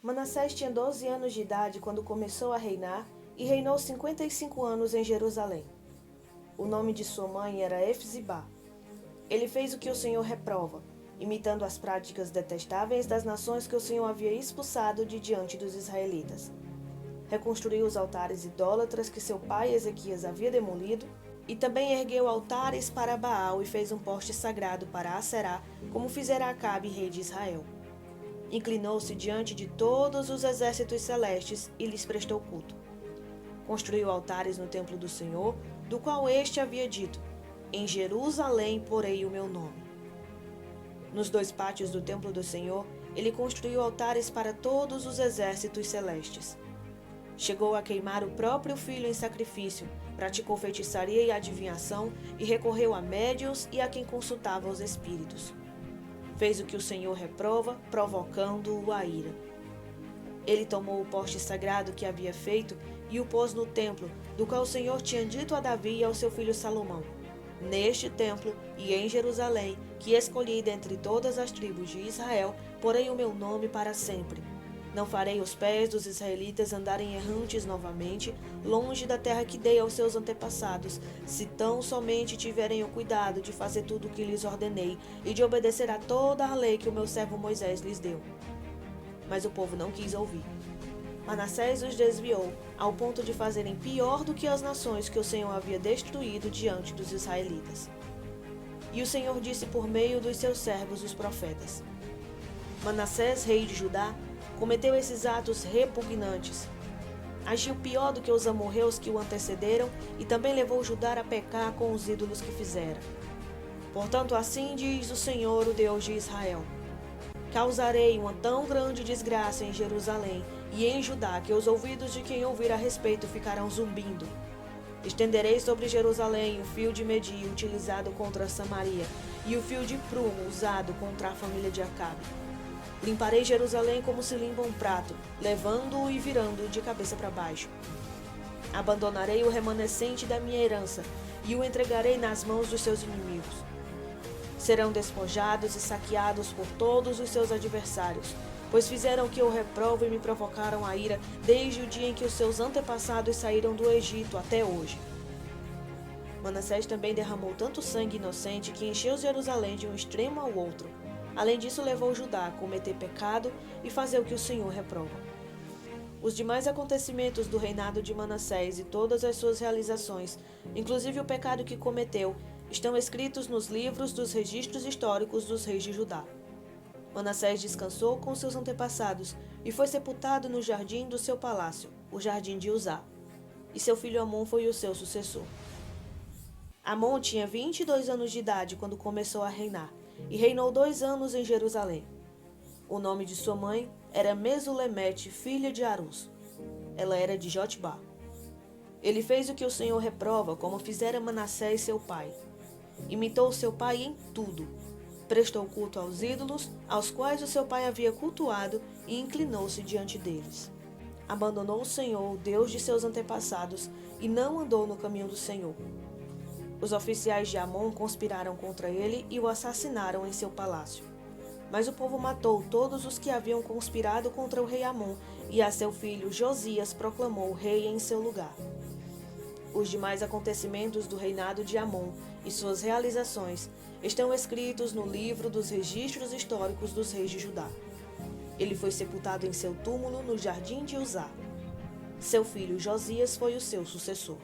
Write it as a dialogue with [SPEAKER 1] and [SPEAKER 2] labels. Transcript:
[SPEAKER 1] Manassés tinha 12 anos de idade quando começou a reinar e reinou 55 anos em Jerusalém. O nome de sua mãe era Efzibá. Ele fez o que o Senhor reprova, imitando as práticas detestáveis das nações que o Senhor havia expulsado de diante dos israelitas. Reconstruiu os altares idólatras que seu pai Ezequias havia demolido e também ergueu altares para Baal e fez um poste sagrado para Aserá, como fizera Acabe, rei de Israel. Inclinou-se diante de todos os exércitos celestes e lhes prestou culto. Construiu altares no templo do Senhor, do qual este havia dito: em Jerusalém porei o meu nome. Nos 2 pátios do templo do Senhor, ele construiu altares para todos os exércitos celestes. Chegou a queimar o próprio filho em sacrifício, praticou feitiçaria e adivinhação e recorreu a médiuns e a quem consultava os espíritos. Fez o que o Senhor reprova, provocando-o à ira. Ele tomou o poste sagrado que havia feito e o pôs no templo, do qual o Senhor tinha dito a Davi e ao seu filho Salomão: neste templo e em Jerusalém, que escolhi dentre todas as tribos de Israel, porei o meu nome para sempre. Não farei os pés dos israelitas andarem errantes novamente, longe da terra que dei aos seus antepassados, se tão somente tiverem o cuidado de fazer tudo o que lhes ordenei e de obedecer a toda a lei que o meu servo Moisés lhes deu. Mas o povo não quis ouvir. Manassés os desviou, ao ponto de fazerem pior do que as nações que o Senhor havia destruído diante dos israelitas. E o Senhor disse por meio dos seus servos, os profetas: Manassés, rei de Judá, cometeu esses atos repugnantes. Agiu pior do que os amorreus que o antecederam e também levou Judá a pecar com os ídolos que fizera. Portanto, assim diz o Senhor, o Deus de Israel: causarei uma tão grande desgraça em Jerusalém e em Judá que os ouvidos de quem ouvir a respeito ficarão zumbindo. Estenderei sobre Jerusalém o fio de medir utilizado contra Samaria e o fio de prumo usado contra a família de Acabe. Limparei Jerusalém como se limpa um prato, levando-o e virando-o de cabeça para baixo. Abandonarei o remanescente da minha herança e o entregarei nas mãos dos seus inimigos. Serão despojados e saqueados por todos os seus adversários, pois fizeram o que eu reprovo e me provocaram a ira desde o dia em que os seus antepassados saíram do Egito até hoje. Manassés também derramou tanto sangue inocente que encheu Jerusalém de um extremo ao outro. Além disso, levou Judá a cometer pecado e fazer o que o Senhor reprova. Os demais acontecimentos do reinado de Manassés e todas as suas realizações, inclusive o pecado que cometeu, estão escritos nos livros dos registros históricos dos reis de Judá. Manassés descansou com seus antepassados e foi sepultado no jardim do seu palácio, o jardim de Uzá. E seu filho Amon foi o seu sucessor. Amon tinha 22 anos de idade quando começou a reinar, e reinou 2 anos em Jerusalém. O nome de sua mãe era Mesulemete, filha de Arus. Ela era de Jotbá. Ele fez o que o Senhor reprova, como fizera Manassés seu pai. Imitou seu pai em tudo. Prestou culto aos ídolos, aos quais o seu pai havia cultuado, e inclinou-se diante deles. Abandonou o Senhor, o Deus de seus antepassados, e não andou no caminho do Senhor. Os oficiais de Amon conspiraram contra ele e o assassinaram em seu palácio. Mas o povo matou todos os que haviam conspirado contra o rei Amon, e a seu filho Josias proclamou rei em seu lugar. Os demais acontecimentos do reinado de Amon e suas realizações estão escritos no livro dos registros históricos dos reis de Judá. Ele foi sepultado em seu túmulo no jardim de Uzá. Seu filho Josias foi o seu sucessor.